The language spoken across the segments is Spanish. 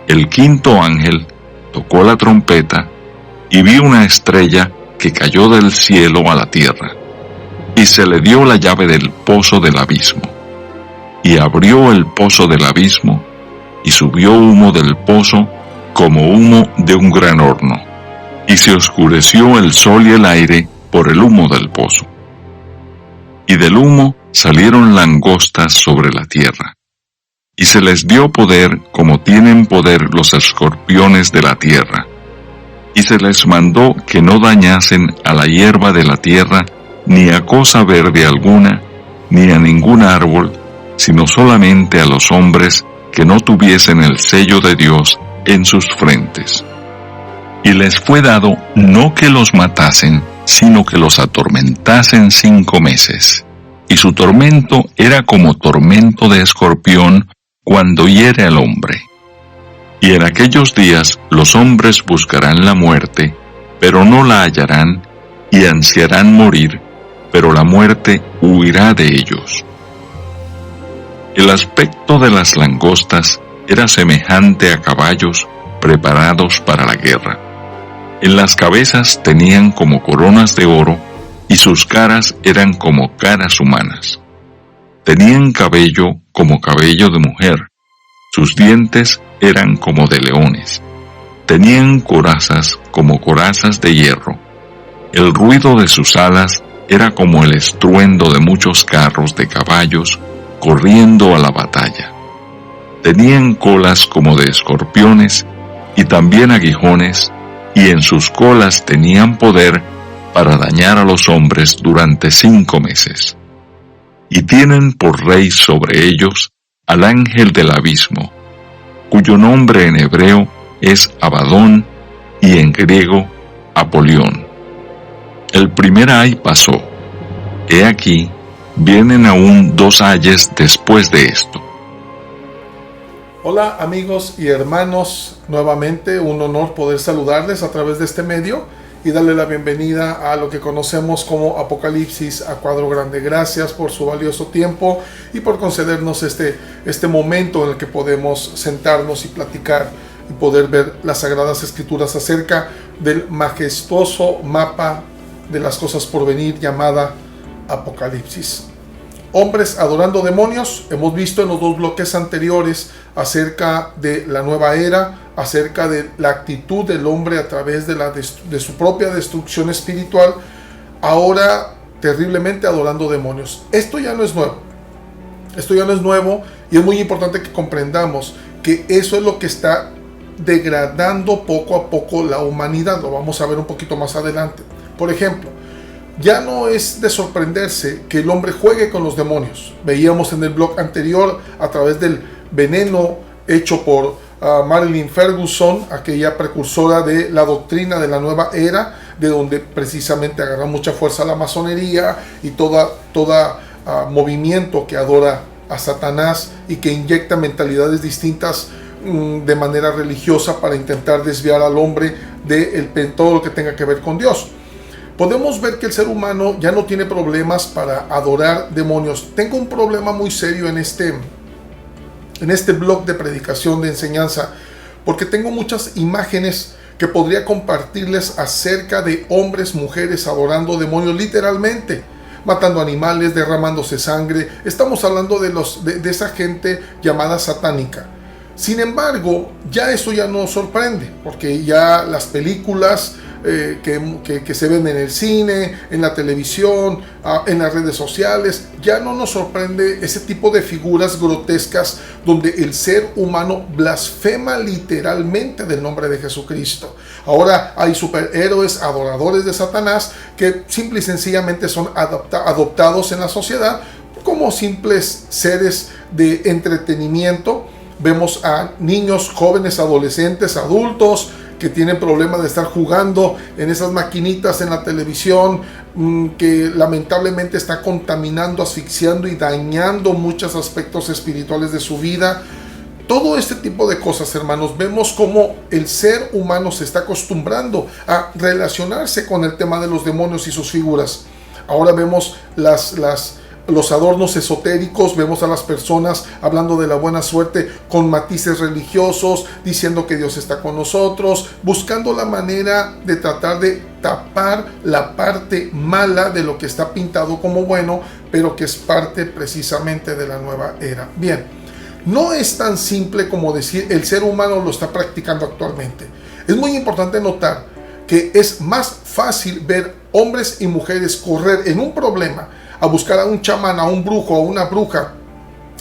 El quinto ángel tocó la trompeta y vi una estrella que cayó del cielo a la tierra, y se le dio la llave del pozo del abismo. Y abrió el pozo del abismo, y subió humo del pozo como humo de un gran horno, y se oscureció el sol y el aire por el humo del pozo. Y del humo salieron langostas sobre la tierra, y se les dio poder como tienen poder los escorpiones de la tierra, y se les mandó que no dañasen a la hierba de la tierra, ni a cosa verde alguna, ni a ningún árbol, sino solamente a los hombres que no tuviesen el sello de Dios en sus frentes. Y les fue dado no que los matasen, sino que los atormentasen 5 meses. Y su tormento era como tormento de escorpión cuando hiere al hombre. Y en aquellos días los hombres buscarán la muerte, pero no la hallarán, y ansiarán morir, pero la muerte huirá de ellos. El aspecto de las langostas era semejante a caballos preparados para la guerra. En las cabezas tenían como coronas de oro, y sus caras eran como caras humanas. Tenían cabello como cabello de mujer, sus dientes eran como de leones. Tenían corazas como corazas de hierro. El ruido de sus alas era como el estruendo de muchos carros de caballos corriendo a la batalla. Tenían colas como de escorpiones y también aguijones, y en sus colas tenían poder para dañar a los hombres durante 5 meses. Y tienen por rey sobre ellos al ángel del abismo, cuyo nombre en hebreo es Abadón y en griego Apolión. El primer ay pasó. He aquí, vienen aún 2 ayes después de esto. Hola amigos y hermanos, nuevamente un honor poder saludarles a través de este medio y darle la bienvenida a lo que conocemos como Apocalipsis a Cuadro Grande. Gracias por su valioso tiempo y por concedernos este momento en el que podemos sentarnos y platicar y poder ver las Sagradas Escrituras acerca del majestuoso mapa de las cosas por venir llamada Apocalipsis. Hombres adorando demonios, hemos visto en los 2 bloques anteriores acerca de la nueva era, acerca de la actitud del hombre a través de su propia destrucción espiritual, ahora terriblemente adorando demonios. Esto ya no es nuevo y es muy importante que comprendamos que eso es lo que está degradando poco a poco la humanidad. Lo vamos a ver un poquito más adelante. Por ejemplo, ya no es de sorprenderse que el hombre juegue con los demonios. Veíamos en el blog anterior a través del veneno hecho por Marilyn Ferguson, aquella precursora de la doctrina de la nueva era, de donde precisamente agarra mucha fuerza la masonería y todo movimiento que adora a Satanás y que inyecta mentalidades distintas de manera religiosa para intentar desviar al hombre de todo lo que tenga que ver con Dios. Podemos ver que el ser humano ya no tiene problemas para adorar demonios. Tengo un problema muy serio en este blog de predicación, de enseñanza, porque tengo muchas imágenes que podría compartirles acerca de hombres, mujeres adorando demonios literalmente, matando animales, derramándose sangre. Estamos hablando de esa gente llamada satánica. Sin embargo, ya eso ya no sorprende, porque ya las películas que se ven en el cine, en la televisión, en las redes sociales, ya no nos sorprende ese tipo de figuras grotescas donde el ser humano blasfema literalmente del nombre de Jesucristo. Ahora hay superhéroes, adoradores de Satanás, que simple y sencillamente son adoptados en la sociedad como simples seres de entretenimiento. Vemos a niños, jóvenes, adolescentes, adultos que tienen problemas de estar jugando en esas maquinitas en la televisión, que lamentablemente está contaminando, asfixiando y dañando muchos aspectos espirituales de su vida. Todo este tipo de cosas, hermanos, vemos cómo el ser humano se está acostumbrando a relacionarse con el tema de los demonios y sus figuras. Ahora vemos las los adornos esotéricos, vemos a las personas hablando de la buena suerte con matices religiosos, diciendo que Dios está con nosotros, buscando la manera de tratar de tapar la parte mala de lo que está pintado como bueno, pero que es parte precisamente de la nueva era. Bien, no es tan simple como decir el ser humano lo está practicando actualmente. Es muy importante notar que es más fácil ver hombres y mujeres correr en un problema a buscar a un chamán, a un brujo, a una bruja,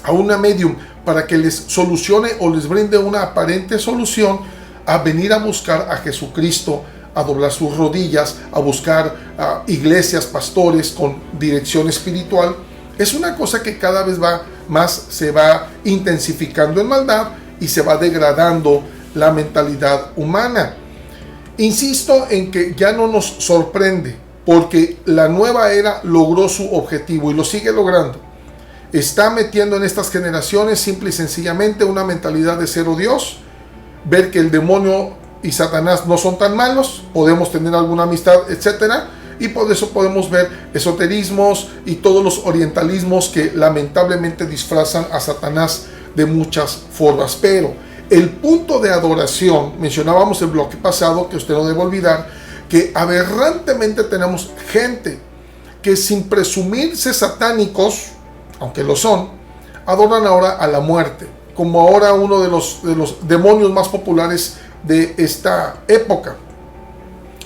a una medium para que les solucione o les brinde una aparente solución, a venir a buscar a Jesucristo, a doblar sus rodillas, a buscar iglesias, pastores con dirección espiritual. Es una cosa que cada vez se va intensificando en maldad y se va degradando la mentalidad humana. Insisto en que ya no nos sorprende, porque la nueva era logró su objetivo y lo sigue logrando. Está metiendo en estas generaciones simple y sencillamente una mentalidad de cero Dios, ver que el demonio y Satanás no son tan malos, podemos tener alguna amistad, etcétera, y por eso podemos ver esoterismos y todos los orientalismos que lamentablemente disfrazan a Satanás de muchas formas. Pero el punto de adoración, mencionábamos el bloque pasado, que usted no debe olvidar, que aberrantemente tenemos gente que sin presumirse satánicos, aunque lo son, adoran ahora a la muerte, como ahora uno de los demonios más populares de esta época.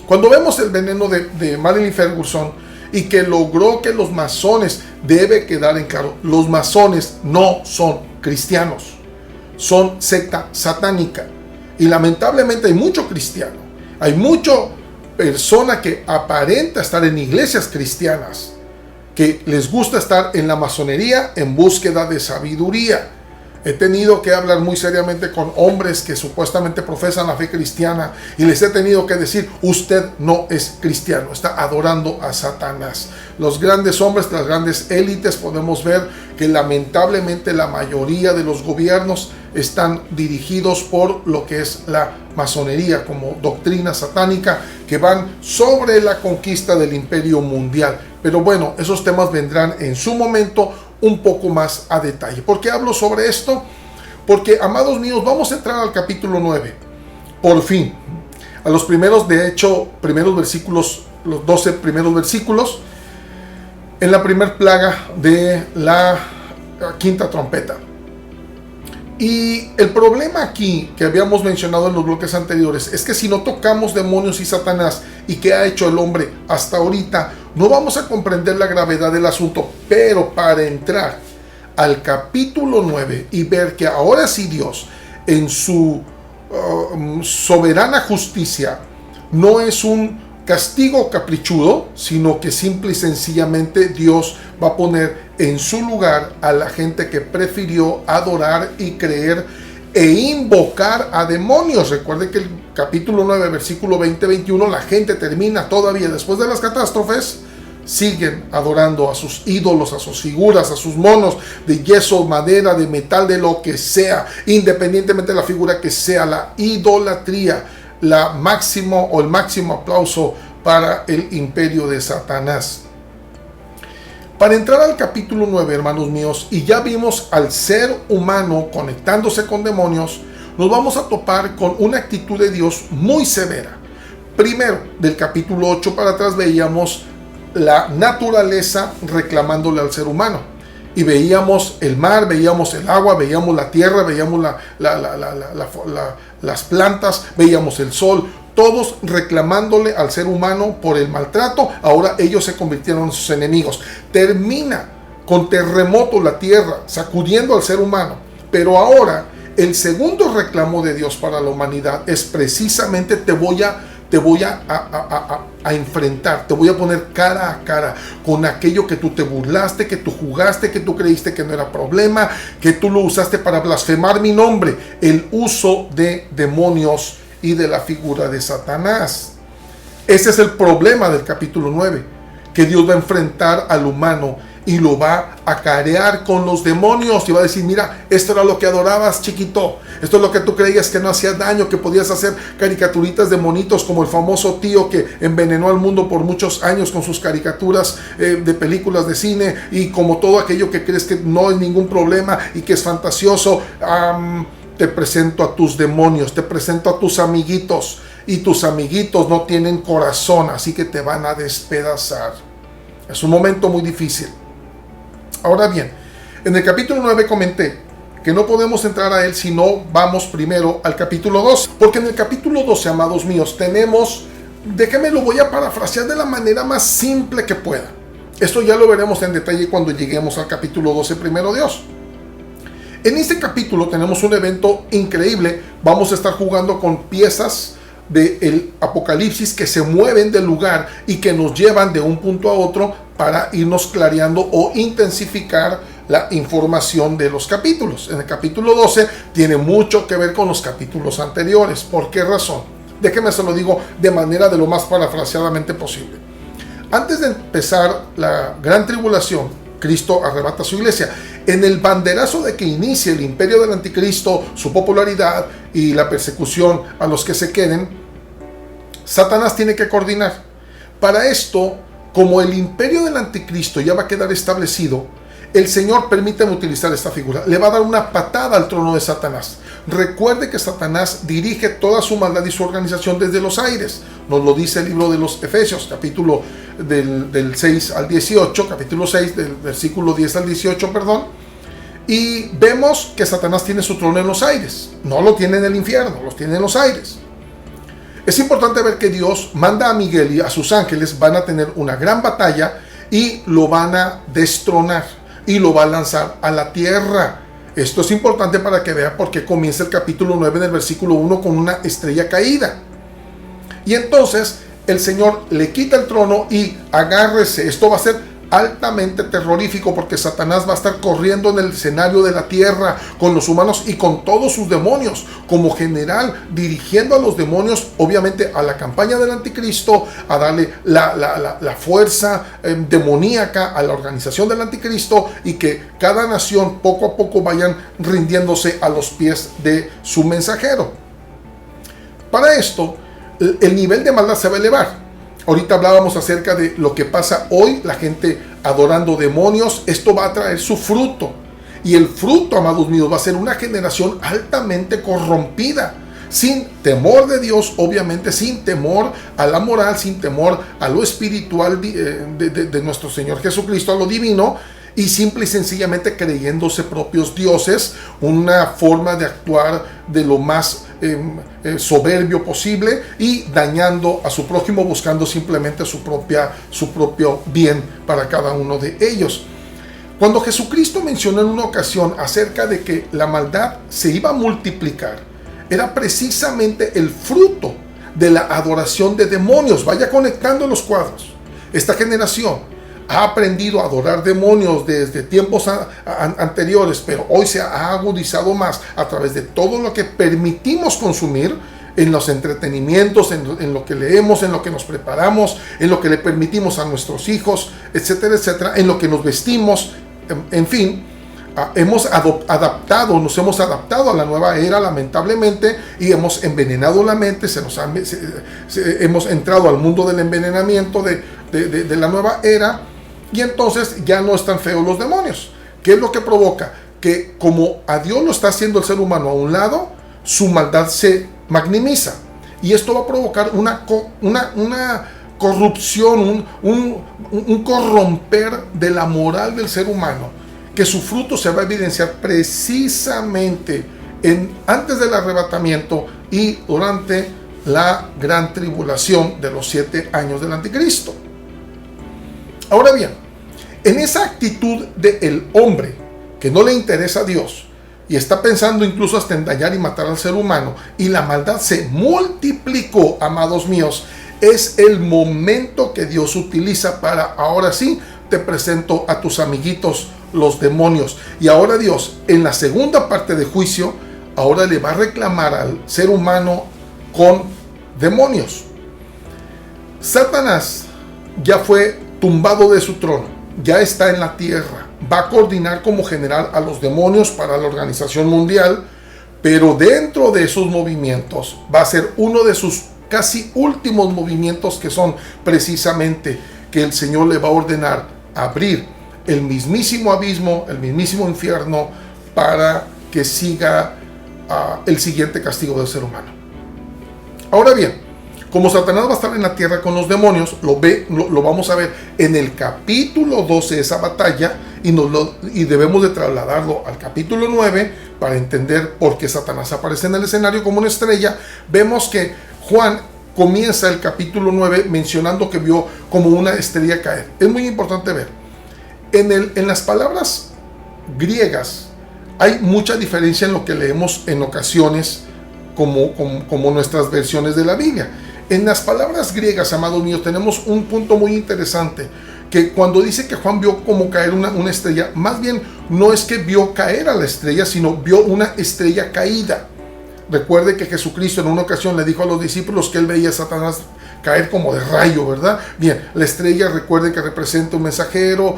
Cuando vemos el veneno de Marilyn Ferguson y que logró que los masones, debe quedar en claro, los masones no son cristianos, son secta satánica, y lamentablemente hay mucho cristiano, hay mucho persona que aparenta estar en iglesias cristianas, que les gusta estar en la masonería en búsqueda de sabiduría. He tenido que hablar muy seriamente con hombres que supuestamente profesan la fe cristiana y les he tenido que decir: usted no es cristiano, está adorando a Satanás. Los grandes hombres, las grandes élites, podemos ver que lamentablemente la mayoría de los gobiernos están dirigidos por lo que es la masonería como doctrina satánica, que van sobre la conquista del imperio mundial. Pero bueno, esos temas vendrán en su momento un poco más a detalle. ¿Por qué hablo sobre esto? Porque, amados míos, vamos a entrar al capítulo 9. Por fin, a los primeros versículos, los 12 primeros versículos, en la primer plaga de la quinta trompeta. Y el problema aquí que habíamos mencionado en los bloques anteriores es que si no tocamos demonios y Satanás y qué ha hecho el hombre hasta ahorita, no vamos a comprender la gravedad del asunto. Pero para entrar al capítulo 9 y ver que ahora sí Dios en su soberana justicia no es un castigo caprichudo, sino que simple y sencillamente Dios va a poner en su lugar a la gente que prefirió adorar y creer e invocar a demonios. Recuerde que el capítulo 9, versículo 20-21, la gente termina todavía después de las catástrofes, siguen adorando a sus ídolos, a sus figuras, a sus monos de yeso, madera, de metal, de lo que sea, independientemente de la figura que sea. La idolatría, el máximo aplauso para el imperio de Satanás. Para entrar al capítulo 9, hermanos míos, y ya vimos al ser humano conectándose con demonios, nos vamos a topar con una actitud de Dios muy severa. Primero, del capítulo 8 para atrás veíamos la naturaleza reclamándole al ser humano. Y veíamos el mar, veíamos el agua, veíamos la tierra, veíamos las plantas, veíamos el sol, todos reclamándole al ser humano por el maltrato. Ahora ellos se convirtieron en sus enemigos. Termina con terremoto la tierra, sacudiendo al ser humano. Pero ahora el segundo reclamo de Dios para la humanidad es precisamente: te voy a enfrentar, te voy a poner cara a cara con aquello que tú te burlaste, que tú jugaste, que tú creíste que no era problema, que tú lo usaste para blasfemar mi nombre, el uso de demonios y de la figura de Satanás. Ese es el problema del capítulo 9, que Dios va a enfrentar al humano y lo va a carear con los demonios y va a decir: mira, esto era lo que adorabas, chiquito, esto es lo que tú creías que no hacía daño, que podías hacer caricaturitas de monitos como el famoso tío que envenenó al mundo por muchos años con sus caricaturas de películas de cine, y como todo aquello que crees que no es ningún problema y que es fantasioso. Te presento a tus demonios, te presento a tus amiguitos, y tus amiguitos no tienen corazón, así que te van a despedazar. Es un momento muy difícil. Ahora bien, en el capítulo 9 comenté que no podemos entrar a él si no vamos primero al capítulo 12, porque en el capítulo 12, amados míos, tenemos, déjame lo voy a parafrasear de la manera más simple que pueda. Esto ya lo veremos en detalle cuando lleguemos al capítulo 12, primero Dios. En este capítulo tenemos un evento increíble. Vamos a estar jugando con piezas del Apocalipsis que se mueven del lugar y que nos llevan de un punto a otro para irnos clareando o intensificar la información de los capítulos. En el capítulo 12 tiene mucho que ver con los capítulos anteriores. ¿Por qué razón? Déjeme se lo digo de manera de lo más parafraseadamente posible. Antes de empezar la gran tribulación, Cristo arrebata a su iglesia. En el banderazo de que inicie el imperio del anticristo, su popularidad y la persecución a los que se queden, Satanás tiene que coordinar. Para esto, como el imperio del anticristo ya va a quedar establecido, el Señor, permíteme utilizar esta figura, le va a dar una patada al trono de Satanás. Recuerde que Satanás dirige toda su maldad y su organización desde los aires. Nos lo dice el libro de los Efesios, capítulo del 6 al 18, capítulo 6, del versículo 10 al 18, perdón. Y vemos que Satanás tiene su trono en los aires. No lo tiene en el infierno, lo tiene en los aires. Es importante ver que Dios manda a Miguel y a sus ángeles, van a tener una gran batalla y lo van a destronar y lo va a lanzar a la tierra. Esto es importante para que vea por qué comienza el capítulo 9 en el versículo 1 con una estrella caída. Y entonces el Señor le quita el trono y agárrese. Esto va a ser altamente terrorífico porque Satanás va a estar corriendo en el escenario de la tierra con los humanos y con todos sus demonios, como general, dirigiendo a los demonios, obviamente, a la campaña del anticristo, a darle la fuerza demoníaca a la organización del anticristo, y que cada nación poco a poco vayan rindiéndose a los pies de su mensajero. Para esto, el nivel de maldad se va a elevar. Ahorita hablábamos acerca de lo que pasa hoy, la gente adorando demonios. Esto va a traer su fruto. Y el fruto, amados míos, va a ser una generación altamente corrompida, sin temor de Dios, obviamente, sin temor a la moral, sin temor a lo espiritual de nuestro Señor Jesucristo, a lo divino, y simple y sencillamente creyéndose propios dioses, una forma de actuar de lo más soberbio posible y dañando a su prójimo, buscando simplemente su propio bien para cada uno de ellos. Cuando Jesucristo mencionó en una ocasión acerca de que la maldad se iba a multiplicar, era precisamente el fruto de la adoración de demonios. Vaya conectando los cuadros. Esta generación ha aprendido a adorar demonios desde tiempos anteriores, pero hoy se ha agudizado más a través de todo lo que permitimos consumir en los entretenimientos, en lo que leemos, en lo que nos preparamos, en lo que le permitimos a nuestros hijos, etcétera, etcétera, en lo que nos vestimos, en fin. Nos hemos adaptado a la nueva era, lamentablemente, y hemos envenenado la mente, hemos entrado al mundo del envenenamiento de la nueva era. Y entonces ya no están feos los demonios. ¿Qué es lo que provoca? Que como a Dios lo está haciendo el ser humano a un lado, su maldad se magnimiza. Y esto va a provocar una corrupción, un corromper de la moral del ser humano, que su fruto se va a evidenciar precisamente antes del arrebatamiento y durante la gran tribulación de los 7 años del anticristo. Ahora bien, en esa actitud del hombre que no le interesa a Dios y está pensando incluso hasta en dañar y matar al ser humano, y la maldad se multiplicó, amados míos, es el momento que Dios utiliza para, ahora sí, te presento a tus amiguitos, los demonios. Y ahora Dios, en la segunda parte de juicio, ahora le va a reclamar al ser humano con demonios. Satanás ya fue tumbado de su trono. ya está en la tierra. Va a coordinar como general a los demonios para la organización mundial, pero dentro de esos movimientos va a ser uno de sus casi últimos movimientos, que son precisamente que el Señor le va a ordenar abrir el mismísimo abismo, el mismísimo infierno, para que siga el siguiente castigo del ser humano. Ahora bien, como Satanás va a estar en la tierra con los demonios, lo vamos a ver en el capítulo 12 de esa batalla, y debemos de trasladarlo al capítulo 9 para entender por qué Satanás aparece en el escenario como una estrella. Vemos que Juan comienza el capítulo 9 mencionando que vio como una estrella caer. Es muy importante ver. En las palabras griegas hay mucha diferencia en lo que leemos en ocasiones como nuestras versiones de la Biblia. En las palabras griegas, amados míos, tenemos un punto muy interesante, que cuando dice que Juan vio como caer una estrella, más bien no es que vio caer a la estrella, sino vio una estrella caída. Recuerde que Jesucristo en una ocasión le dijo a los discípulos que él veía a Satanás caer como de rayo, ¿verdad? Bien, la estrella, recuerden que representa un mensajero,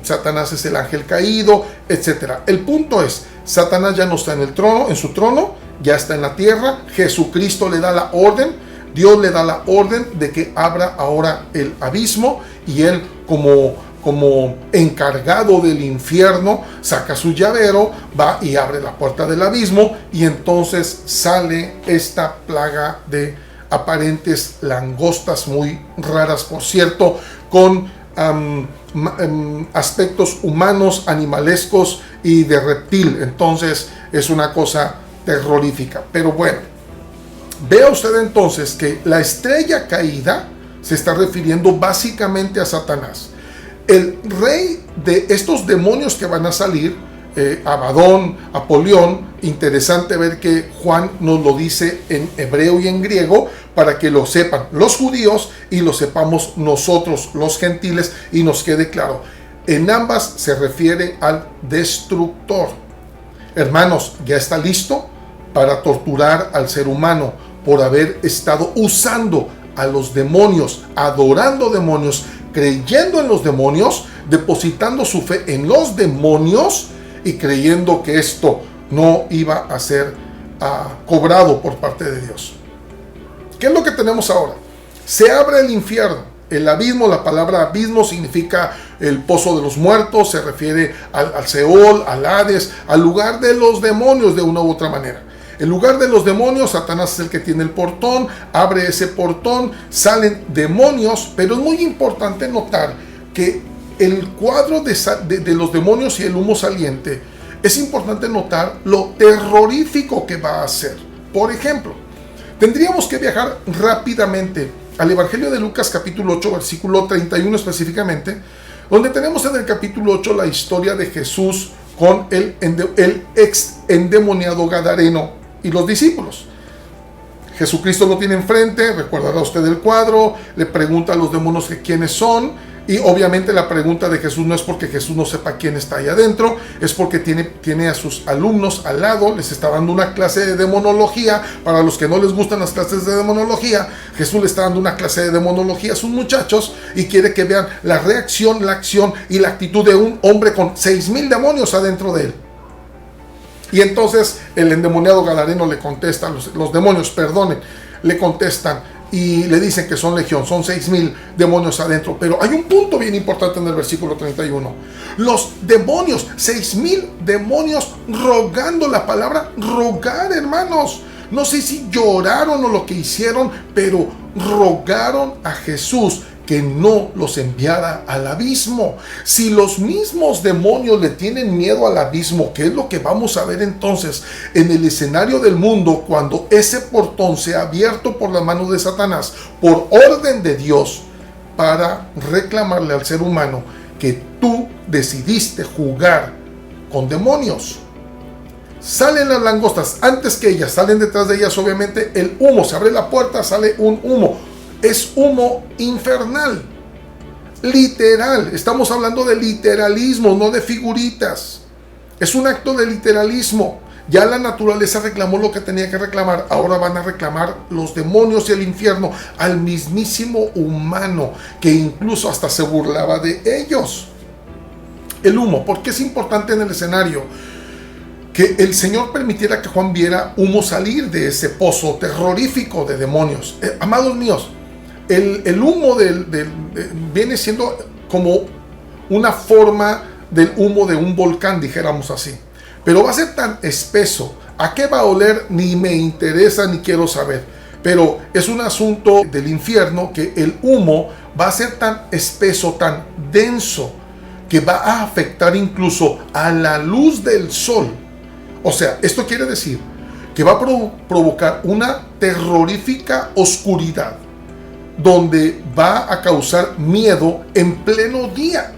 Satanás es el ángel caído, etc. El punto es, Satanás ya no está en su trono, ya está en la tierra. Jesucristo le da la orden, Dios le da la orden de que abra ahora el abismo, y él como encargado del infierno saca su llavero, va y abre la puerta del abismo, y entonces sale esta plaga de aparentes langostas muy raras, por cierto, con aspectos humanos, animalescos y de reptil. Entonces es una cosa terrorífica. Pero bueno, vea usted entonces que la estrella caída se está refiriendo básicamente a Satanás. El rey de estos demonios que van a salir, Abadón, Apolión. Interesante ver que Juan nos lo dice en hebreo y en griego, para que lo sepan los judíos y lo sepamos nosotros los gentiles, y nos quede claro. En ambas se refiere al destructor. Hermanos, ya está listo para torturar al ser humano por haber estado usando a los demonios, adorando demonios, creyendo en los demonios, depositando su fe en los demonios y creyendo que esto no iba a ser cobrado por parte de Dios. ¿Qué es lo que tenemos ahora? Se abre el infierno, el abismo. La palabra abismo significa el pozo de los muertos, se refiere al Seol, al Hades, al lugar de los demonios de una u otra manera. El lugar de los demonios, Satanás es el que tiene el portón, abre ese portón, salen demonios, pero es muy importante notar que el cuadro de los demonios y el humo saliente, es importante notar lo terrorífico que va a ser. Por ejemplo, tendríamos que viajar rápidamente al Evangelio de Lucas capítulo 8, versículo 31 específicamente, donde tenemos en el capítulo 8 la historia de Jesús con el ex endemoniado gadareno y los discípulos. Jesucristo lo tiene enfrente, recordará usted el cuadro, le pregunta a los demonios que quiénes son, y obviamente la pregunta de Jesús no es porque Jesús no sepa quién está ahí adentro, es porque tiene a sus alumnos al lado, les está dando una clase de demonología. Para los que no les gustan las clases de demonología, Jesús le está dando una clase de demonología a sus muchachos y quiere que vean la reacción, la acción y la actitud de un hombre con 6,000 demonios adentro de él. Y entonces el endemoniado gadareno le contesta, los demonios, le contestan y le dicen que son legión, son 6,000 demonios adentro. Pero hay un punto bien importante en el versículo 31. Los demonios, 6,000 demonios rogando, la palabra rogar, hermanos. No sé si lloraron o lo que hicieron, pero rogaron a Jesús que no los enviara al abismo. Si los mismos demonios le tienen miedo al abismo, ¿qué es lo que vamos a ver entonces en el escenario del mundo cuando ese portón sea abierto por la mano de Satanás, por orden de Dios, para reclamarle al ser humano que tú decidiste jugar con demonios? Salen las langostas, antes que ellas, salen detrás de ellas obviamente el humo, se abre la puerta, sale un humo. Es humo infernal, literal. Estamos hablando de literalismo, no de figuritas. Es un acto de literalismo. Ya la naturaleza reclamó lo que tenía que reclamar, ahora van a reclamar los demonios y el infierno al mismísimo humano, que incluso hasta se burlaba de ellos. El humo, ¿por qué es importante en el escenario? Que el Señor permitiera que Juan viera humo salir de ese pozo terrorífico de demonios. Amados míos, el humo viene siendo como una forma del humo de un volcán, dijéramos así. Pero va a ser tan espeso. ¿A qué va a oler? Ni me interesa ni quiero saber. Pero es un asunto del infierno que el humo va a ser tan espeso, tan denso, que va a afectar incluso a la luz del sol. O sea, esto quiere decir que va a provocar una terrorífica oscuridad, donde va a causar miedo en pleno día.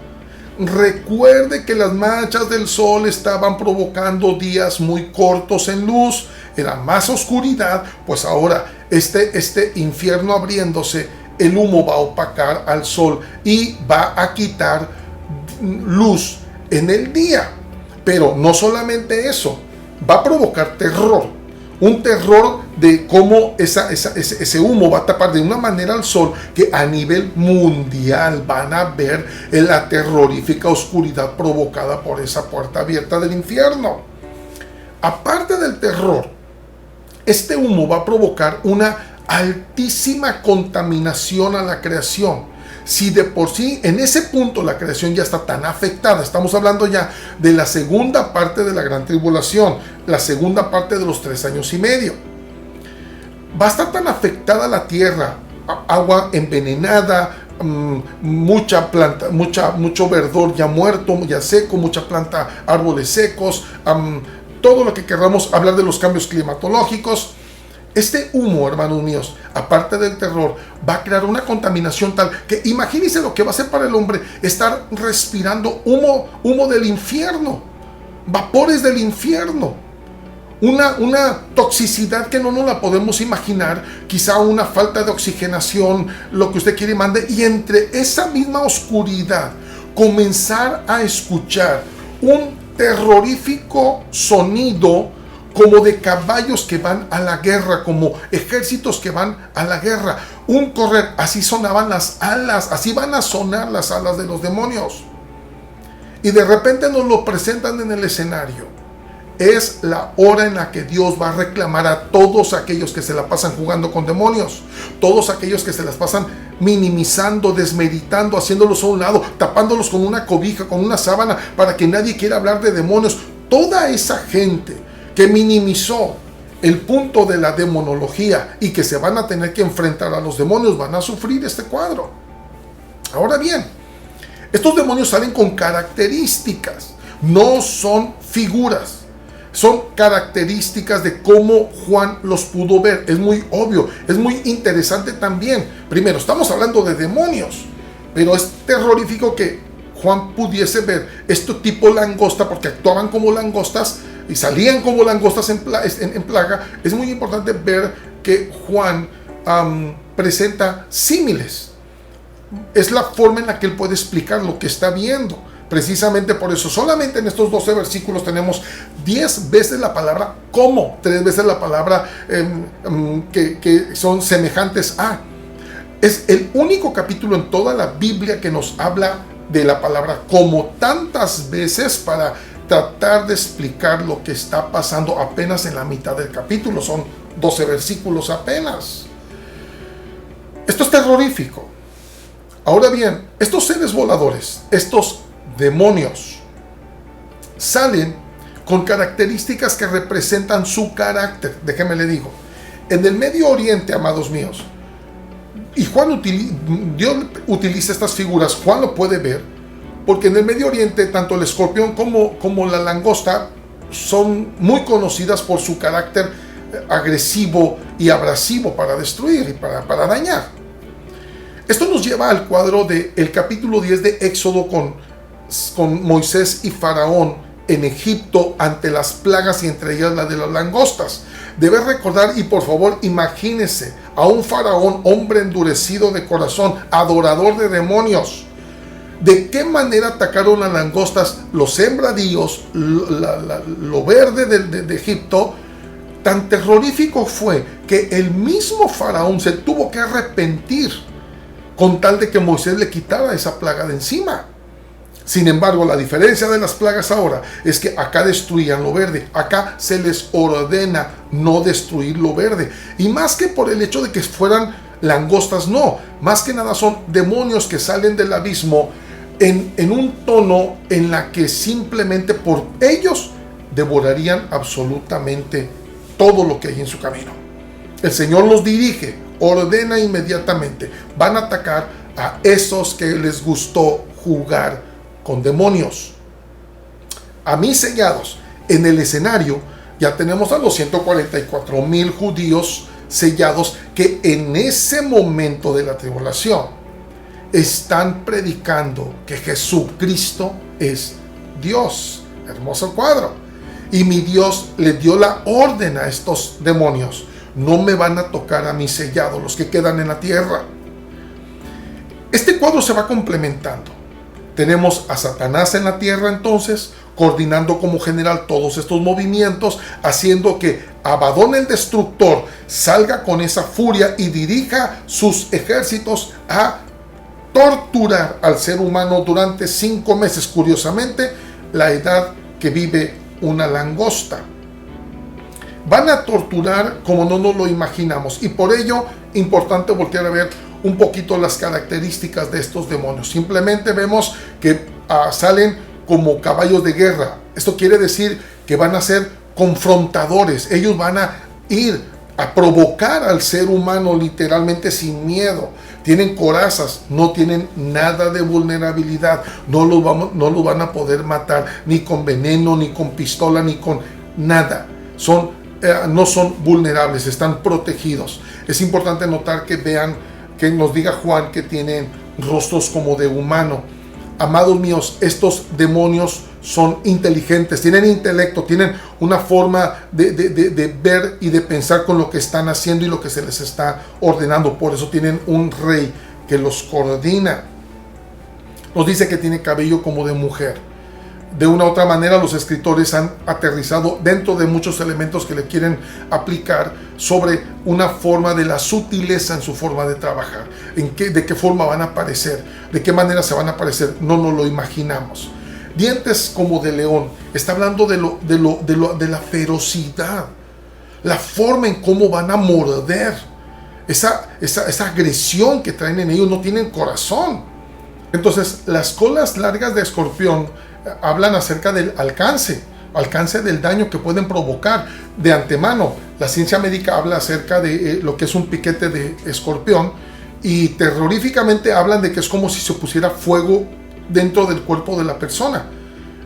Recuerde que las manchas del sol estaban provocando días muy cortos en luz, era más oscuridad, pues ahora este infierno abriéndose, el humo va a opacar al sol y va a quitar luz en el día. Pero no solamente eso, va a provocar terror, un terror de cómo ese humo va a tapar de una manera al sol que a nivel mundial van a ver la terrorífica oscuridad provocada por esa puerta abierta del infierno. Aparte del terror, este humo va a provocar una altísima contaminación a la creación. Si de por sí en ese punto la creación ya está tan afectada, estamos hablando ya de la segunda parte de la gran tribulación, la segunda parte de los 3 años y medio, va a estar tan afectada la tierra, agua envenenada, mucha planta, mucho verdor ya muerto, ya seco, mucha planta, árboles secos, todo lo que queramos hablar de los cambios climatológicos. Este humo, hermanos míos, aparte del terror, va a crear una contaminación tal que imagínense lo que va a ser para el hombre estar respirando humo del infierno, vapores del infierno, una toxicidad que no nos la podemos imaginar, quizá una falta de oxigenación, lo que usted quiere y mande, y entre esa misma oscuridad comenzar a escuchar un terrorífico sonido como de caballos que van a la guerra, como ejércitos que van a la guerra, un correr, así sonaban las alas, así van a sonar las alas de los demonios. Y de repente nos lo presentan en el escenario. Es la hora en la que Dios va a reclamar a todos aquellos que se la pasan jugando con demonios, todos aquellos que se las pasan minimizando, desmeritando, haciéndolos a un lado, tapándolos con una cobija, con una sábana, para que nadie quiera hablar de demonios. Toda esa gente que minimizó el punto de la demonología y que se van a tener que enfrentar a los demonios, van a sufrir este cuadro. Ahora bien, estos demonios salen con características, no son figuras, son características de cómo Juan los pudo ver. Es muy obvio, es muy interesante también. Primero, estamos hablando de demonios, pero es terrorífico que Juan pudiese ver esto tipo langosta, porque actuaban como langostas y salían como langostas en plaga. Es muy importante ver que Juan presenta símiles. Es la forma en la que él puede explicar lo que está viendo. Precisamente por eso, solamente en estos 12 versículos tenemos 10 veces la palabra como, 3 veces la palabra que son semejantes a. Es el único capítulo en toda la Biblia que nos habla de la palabra como tantas veces para tratar de explicar lo que está pasando apenas en la mitad del capítulo. Son 12 versículos apenas. Esto es terrorífico. Ahora bien, estos seres voladores, estos demonios, salen con características que representan su carácter. Déjeme le digo, en el Medio Oriente, amados míos, y Dios utiliza estas figuras, Juan lo puede ver, porque en el Medio Oriente tanto el escorpión como la langosta son muy conocidas por su carácter agresivo y abrasivo para destruir y para dañar. Esto nos lleva al cuadro del capítulo 10 de Éxodo con Moisés y Faraón en Egipto ante las plagas y entre ellas la de las langostas. Debe recordar, y por favor imagínese a un faraón, hombre endurecido de corazón, adorador de demonios, ¿De qué manera atacaron las langostas, los sembradíos, lo verde de Egipto? Tan terrorífico fue que el mismo faraón se tuvo que arrepentir con tal de que Moisés le quitara esa plaga de encima. Sin embargo, la diferencia de las plagas ahora es que acá destruían lo verde, acá se les ordena no destruir lo verde. Y más que por el hecho de que fueran langostas, no, más que nada son demonios que salen del abismo en un tono en la que simplemente por ellos devorarían absolutamente todo lo que hay en su camino. El Señor los dirige, ordena inmediatamente. Van a atacar a esos que les gustó jugar con demonios. A mí sellados en el escenario ya tenemos a los 144,000 judíos sellados que en ese momento de la tribulación están predicando que Jesucristo es Dios. Hermoso cuadro. Y mi Dios le dio la orden a estos demonios: no me van a tocar a mis sellados, los que quedan en la tierra. Este cuadro se va complementando. Tenemos a Satanás en la tierra entonces, coordinando como general todos estos movimientos, haciendo que Abadón el destructor salga con esa furia y dirija sus ejércitos a torturar al ser humano durante 5 meses, curiosamente la edad que vive una langosta. Van a torturar como no nos lo imaginamos, y por ello importante voltear a ver un poquito las características de estos demonios. Simplemente vemos que salen como caballos de guerra. Esto quiere decir que van a ser confrontadores. Ellos van a ir a provocar al ser humano literalmente sin miedo. Tienen corazas, no tienen nada de vulnerabilidad. No los van a poder matar ni con veneno, ni con pistola, ni con nada. No son vulnerables, están protegidos. Es importante notar que vean, que nos diga Juan que tienen rostros como de humano. Amados míos, estos demonios son inteligentes, tienen intelecto, tienen una forma de ver y de pensar con lo que están haciendo y lo que se les está ordenando. Por eso tienen un rey que los coordina. Nos dice que tiene cabello como de mujer. De una u otra manera, los escritores han aterrizado dentro de muchos elementos que le quieren aplicar sobre una forma de la sutileza en su forma de trabajar. De qué forma van a aparecer, de qué manera se van a aparecer, no nos lo imaginamos. Dientes como de león, está hablando de la ferocidad, la forma en cómo van a morder, esa agresión que traen en ellos. No tienen corazón. Entonces, las colas largas de escorpión hablan acerca del alcance del daño que pueden provocar de antemano. La ciencia médica habla acerca de lo que es un piquete de escorpión, y terroríficamente hablan de que es como si se pusiera fuego dentro del cuerpo de la persona.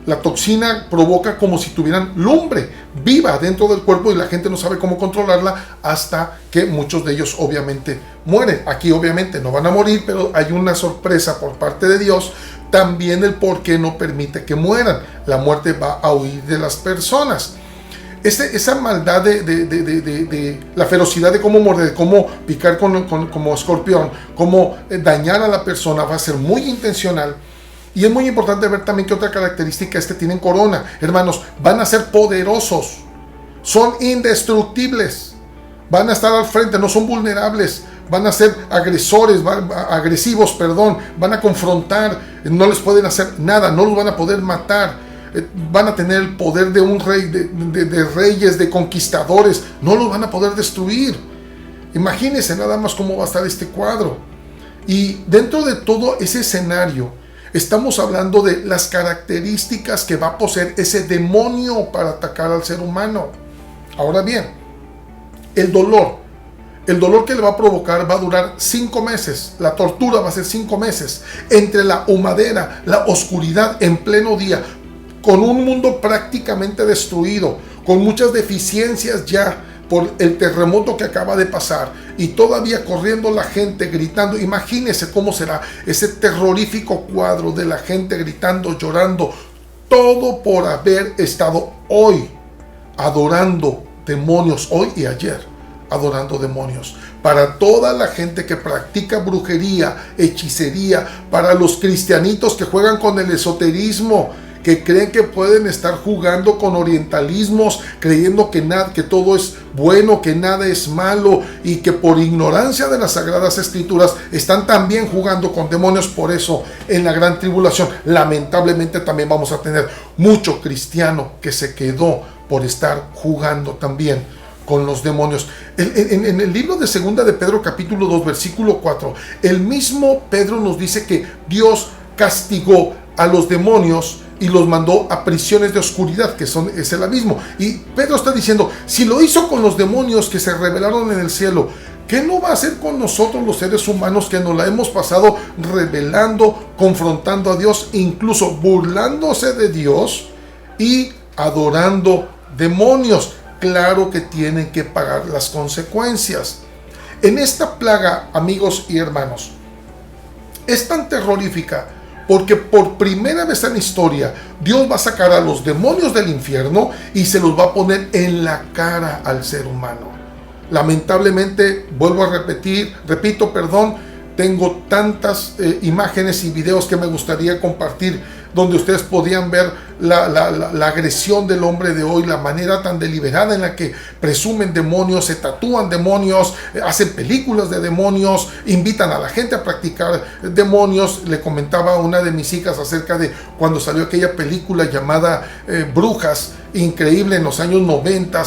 La toxina provoca como si tuvieran lumbre viva dentro del cuerpo, y la gente no sabe cómo controlarla hasta que muchos de ellos obviamente mueren. Aquí obviamente no van a morir, pero hay una sorpresa por parte de Dios. También el por qué no permite que mueran. La muerte va a huir de las personas. Esa maldad de la ferocidad de cómo morder, cómo picar como escorpión, cómo dañar a la persona, va a ser muy intencional. Y es muy importante ver también que otra característica es que tienen corona. Hermanos, van a ser poderosos, son indestructibles, van a estar al frente, no son vulnerables, van a ser agresivos, van a confrontar, no les pueden hacer nada, no los van a poder matar, van a tener el poder de un rey, de reyes, de conquistadores, no los van a poder destruir. Imagínense nada más cómo va a estar este cuadro. Y dentro de todo ese escenario, estamos hablando de las características que va a poseer ese demonio para atacar al ser humano. Ahora bien, el dolor que le va a provocar va a durar 5 meses. La tortura va a ser 5 meses. Entre la humadera, la oscuridad en pleno día, con un mundo prácticamente destruido, con muchas deficiencias ya por el terremoto que acaba de pasar, y todavía corriendo la gente gritando. Imagínense cómo será ese terrorífico cuadro de la gente gritando, llorando, todo por haber estado hoy adorando demonios, hoy y ayer adorando demonios. Para toda la gente que practica brujería, hechicería, para los cristianitos que juegan con el esoterismo, que creen que pueden estar jugando con orientalismos, creyendo que todo es bueno, que nada es malo, y que por ignorancia de las Sagradas Escrituras están también jugando con demonios. Por eso en la gran tribulación lamentablemente también vamos a tener mucho cristiano que se quedó por estar jugando también con los demonios. En el libro de Segunda de Pedro capítulo 2 versículo 4, el mismo Pedro nos dice que Dios castigó a los demonios y los mandó a prisiones de oscuridad, es el abismo. Y Pedro está diciendo, si lo hizo con los demonios que se rebelaron en el cielo, ¿qué no va a hacer con nosotros los seres humanos que nos la hemos pasado rebelando, confrontando a Dios, incluso burlándose de Dios y adorando demonios? Claro que tienen que pagar las consecuencias. En esta plaga, amigos y hermanos, es tan terrorífica porque por primera vez en la historia Dios va a sacar a los demonios del infierno y se los va a poner en la cara al ser humano. Lamentablemente, repito, tengo tantas imágenes y videos que me gustaría compartir donde ustedes podían ver la agresión del hombre de hoy, la manera tan deliberada en la que presumen demonios, se tatúan demonios, hacen películas de demonios, invitan a la gente a practicar demonios. Le comentaba a una de mis hijas acerca de cuando salió aquella película llamada Brujas, increíble, en los años 90.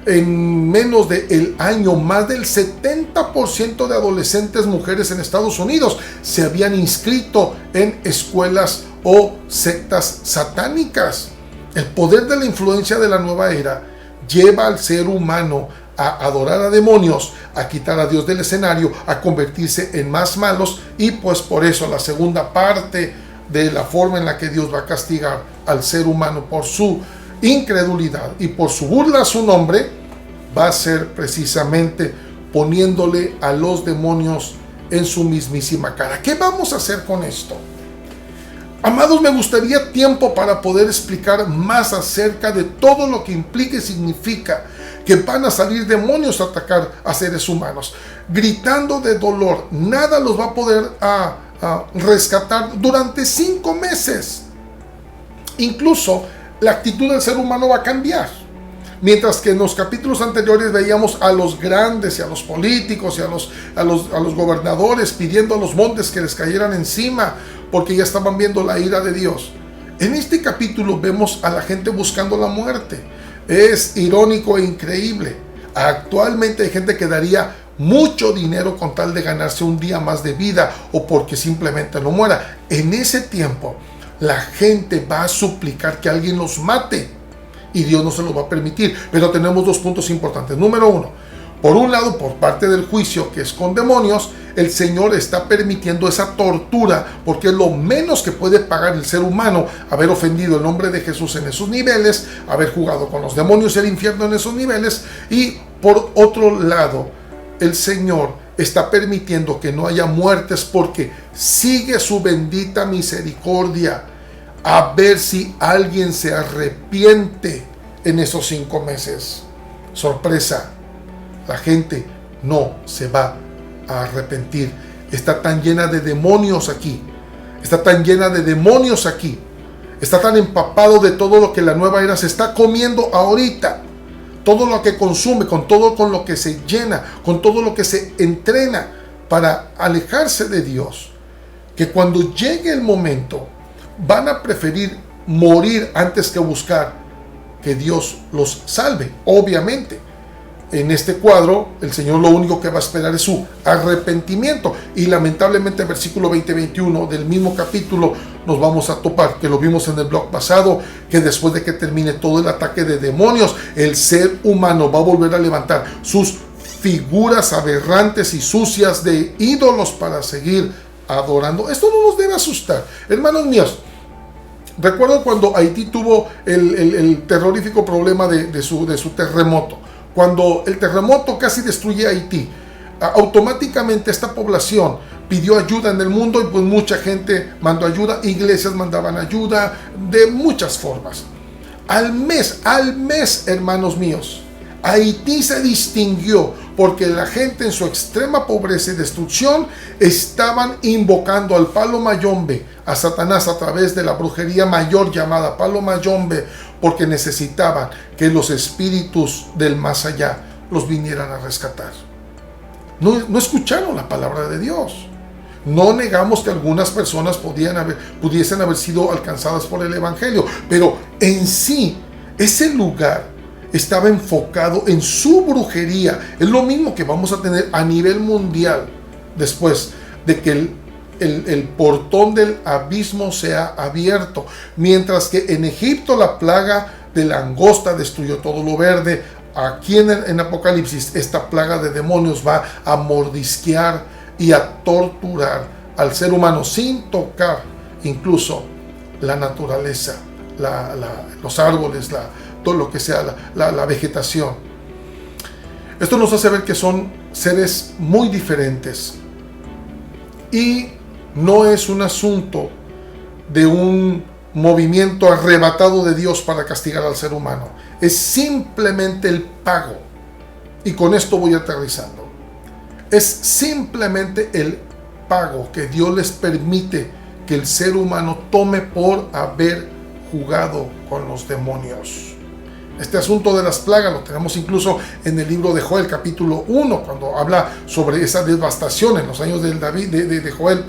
En menos del año, más del 70% de adolescentes mujeres en Estados Unidos se habían inscrito en escuelas o sectas satánicas. El poder de la influencia de la nueva era lleva al ser humano a adorar a demonios, a quitar a Dios del escenario, a convertirse en más malos, y pues por eso la segunda parte de la forma en la que Dios va a castigar al ser humano por su incredulidad y por su burla a su nombre, va a ser precisamente poniéndole a los demonios en su mismísima cara. ¿Qué vamos a hacer con esto? Amados, me gustaría tiempo para poder explicar más acerca de todo lo que implica y significa que van a salir demonios a atacar a seres humanos, gritando de dolor. Nada los va a poder rescatar durante 5 meses. Incluso la actitud del ser humano va a cambiar. Mientras que en los capítulos anteriores veíamos a los grandes y a los políticos y a los gobernadores pidiendo a los montes que les cayeran encima porque ya estaban viendo la ira de Dios. En este capítulo vemos a la gente buscando la muerte. Es irónico e increíble. Actualmente hay gente que daría mucho dinero con tal de ganarse un día más de vida o porque simplemente no muera. En ese tiempo la gente va a suplicar que alguien los mate y Dios no se lo va a permitir. Pero tenemos 2 puntos importantes. Número 1, por un lado, por parte del juicio que es con demonios, el Señor está permitiendo esa tortura porque es lo menos que puede pagar el ser humano, haber ofendido el nombre de Jesús en esos niveles, haber jugado con los demonios y el infierno en esos niveles. Y por otro lado, el Señor está permitiendo que no haya muertes porque sigue su bendita misericordia, a ver si alguien se arrepiente en esos 5 meses. Sorpresa, la gente no se va a arrepentir. Está tan llena de demonios aquí. Está tan llena de demonios aquí. Está tan empapado de todo lo que la nueva era se está comiendo ahorita. Todo lo que consume, con todo con lo que se llena, con todo lo que se entrena para alejarse de Dios, que cuando llegue el momento van a preferir morir antes que buscar que Dios los salve. Obviamente, en este cuadro, el Señor lo único que va a esperar es su arrepentimiento. Y lamentablemente, versículo 20-21 del mismo capítulo, nos vamos a topar, que lo vimos en el blog pasado, que después de que termine todo el ataque de demonios, el ser humano va a volver a levantar sus figuras aberrantes y sucias de ídolos para seguir adorando. Esto no nos debe asustar, hermanos míos. Recuerdo cuando Haití tuvo el terrorífico problema de su terremoto. Cuando el terremoto casi destruye Haití, automáticamente esta población pidió ayuda en el mundo y pues mucha gente mandó ayuda, iglesias mandaban ayuda de muchas formas. Al mes, hermanos míos, Haití se distinguió porque la gente en su extrema pobreza y destrucción estaban invocando al palo mayombe, a Satanás a través de la brujería mayor llamada palo mayombe, porque necesitaban que los espíritus del más allá los vinieran a rescatar. No escucharon la palabra de Dios. No negamos que algunas personas pudiesen haber sido alcanzadas por el evangelio, pero en sí, ese lugar estaba enfocado en su brujería. Es lo mismo que vamos a tener a nivel mundial después de que el portón del abismo sea abierto. Mientras que en Egipto la plaga de langosta destruyó todo lo verde, aquí en Apocalipsis esta plaga de demonios va a mordisquear y a torturar al ser humano sin tocar incluso la naturaleza, los árboles, todo lo que sea, la vegetación. Esto nos hace ver que son seres muy diferentes y no es un asunto de un movimiento arrebatado de Dios para castigar al ser humano. Es simplemente el pago. Y con esto voy aterrizando. Es simplemente el pago que Dios les permite que el ser humano tome por haber jugado con los demonios. Este asunto de las plagas lo tenemos incluso en el libro de Joel, capítulo 1, cuando habla sobre esa devastación en los años de Joel,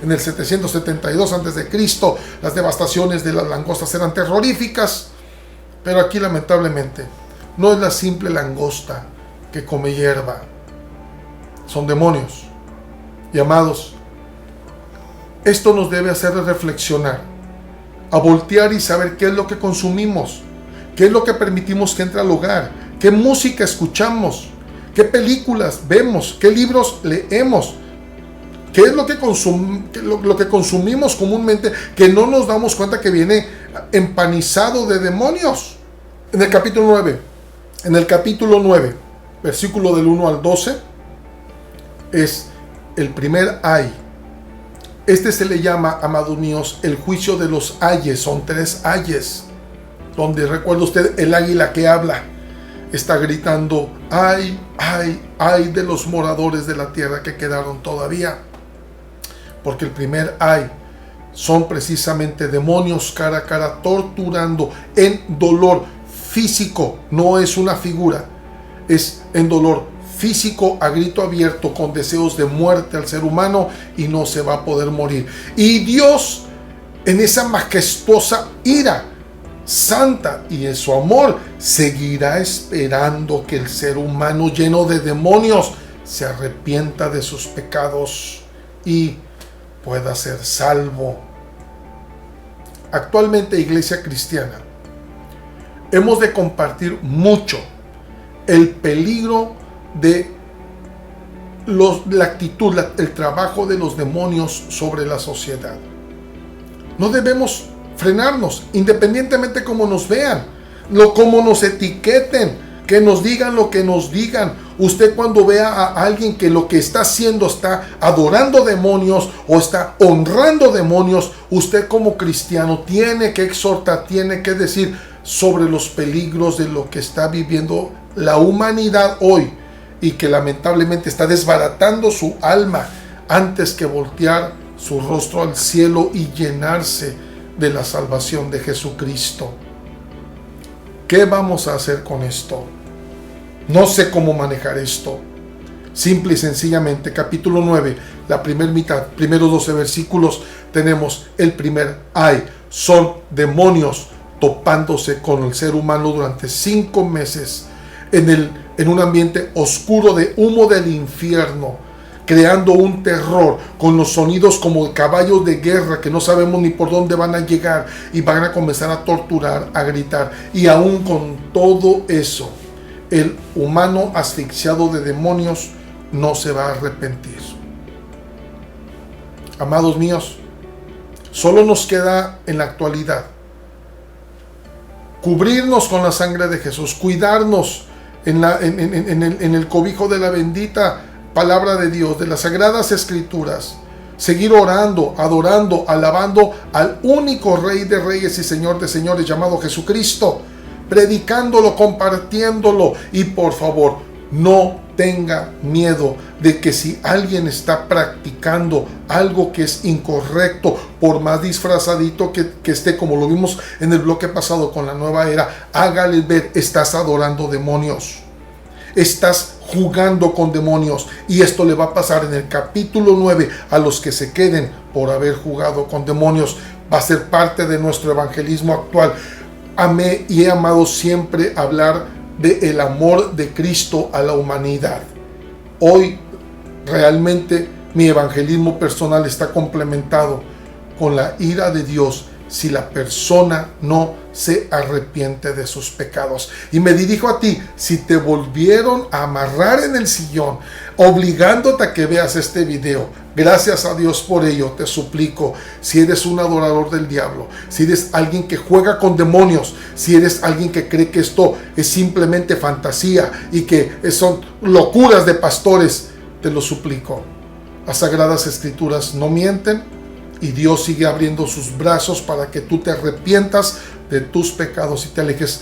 en el 772 a.C. Las devastaciones de las langostas eran terroríficas, pero aquí lamentablemente no es la simple langosta que come hierba, son demonios. Y amados, esto nos debe hacer reflexionar, a voltear y saber qué es lo que consumimos, qué es lo que permitimos que entre al hogar, qué música escuchamos, qué películas vemos, qué libros leemos, qué es lo que consumimos comúnmente, que no nos damos cuenta que viene empanizado de demonios. En el capítulo 9, versículo del 1 al 12, es el primer ay. Este se le llama, amados míos, el juicio de los ayes. Son 3 ayes, donde, recuerda usted, el águila que habla está gritando: ay, ay, ay de los moradores de la tierra que quedaron todavía. Porque el primer ay son precisamente demonios cara a cara, torturando en dolor físico. No es una figura, es en dolor físico, a grito abierto, con deseos de muerte al ser humano, y no se va a poder morir. Y Dios, en esa majestuosa ira santa y en su amor, seguirá esperando que el ser humano lleno de demonios se arrepienta de sus pecados y pueda ser salvo. Actualmente, iglesia cristiana, hemos de compartir mucho el peligro de la actitud, el trabajo de los demonios sobre la sociedad. No debemos frenarnos, independientemente cómo nos vean, cómo nos etiqueten, que nos digan lo que nos digan. Usted, cuando vea a alguien que lo que está haciendo está adorando demonios o está honrando demonios, usted como cristiano tiene que exhortar, tiene que decir sobre los peligros de lo que está viviendo la humanidad hoy, y que lamentablemente está desbaratando su alma antes que voltear su rostro al cielo y llenarse de la salvación de Jesucristo. ¿Qué vamos a hacer con esto? No sé cómo manejar esto. Simple y sencillamente, capítulo 9, la primera mitad, primeros 12 versículos, tenemos el primer ay. Son demonios topándose con el ser humano durante 5 meses en un ambiente oscuro de humo del infierno, creando un terror con los sonidos como caballos de guerra que no sabemos ni por dónde van a llegar, y van a comenzar a torturar, a gritar. Y aún con todo eso, el humano asfixiado de demonios no se va a arrepentir. Amados míos, solo nos queda en la actualidad cubrirnos con la sangre de Jesús, cuidarnos en el cobijo de la bendita palabra de Dios, de las sagradas escrituras, seguir orando, adorando, alabando al único Rey de reyes y Señor de señores llamado Jesucristo, predicándolo, compartiéndolo. Y por favor, no tenga miedo de que si alguien está practicando algo que es incorrecto, por más disfrazadito que esté, como lo vimos en el bloque pasado con la nueva era, hágale ver: estás adorando demonios, estás jugando con demonios. Y esto le va a pasar en el capítulo 9 a los que se queden por haber jugado con demonios. Va a ser parte de nuestro evangelismo actual. Amé y he amado siempre hablar del amor de Cristo a la humanidad. Hoy realmente mi evangelismo personal está complementado con la ira de Dios si la persona no se arrepiente de sus pecados. Y me dirijo a ti: si te volvieron a amarrar en el sillón, obligándote a que veas este video, gracias a Dios por ello, te suplico, si eres un adorador del diablo, si eres alguien que juega con demonios, si eres alguien que cree que esto es simplemente fantasía y que son locuras de pastores, te lo suplico. Las Sagradas Escrituras no mienten, y Dios sigue abriendo sus brazos para que tú te arrepientas de tus pecados y te alejes.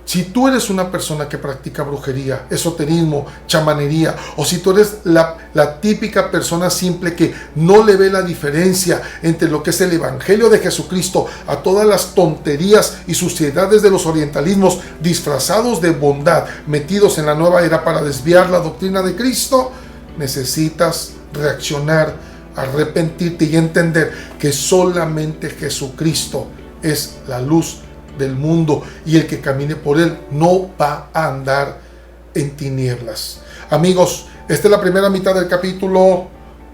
Si tú eres una persona que practica brujería, esoterismo, chamanería, o si tú eres la típica persona simple que no le ve la diferencia entre lo que es el Evangelio de Jesucristo a todas las tonterías y suciedades de los orientalismos disfrazados de bondad, metidos en la nueva era para desviar la doctrina de Cristo, necesitas reaccionar, arrepentirte y entender que solamente Jesucristo es la luz del mundo, y el que camine por él no va a andar en tinieblas. Amigos, esta es la primera mitad del capítulo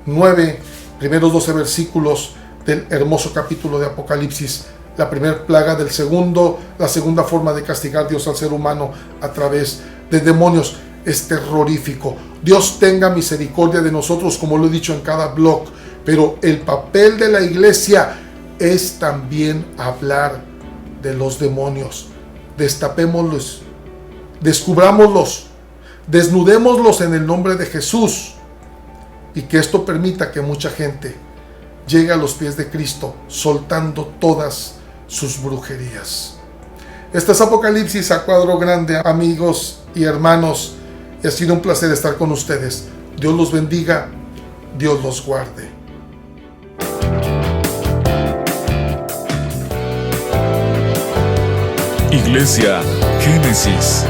9, primeros 12 versículos del hermoso capítulo de Apocalipsis. La primera plaga del segundo, la segunda forma de castigar Dios al ser humano a través de demonios. Es terrorífico. Dios tenga misericordia de nosotros, como lo he dicho en cada blog, pero el papel de la iglesia es también hablar de los demonios. Destapémoslos, descubrámoslos, desnudémoslos en el nombre de Jesús, y que esto permita que mucha gente llegue a los pies de Cristo soltando todas sus brujerías. Este es Apocalipsis a cuadro grande, amigos y hermanos, y ha sido un placer estar con ustedes. Dios los bendiga, Dios los guarde. Iglesia Génesis.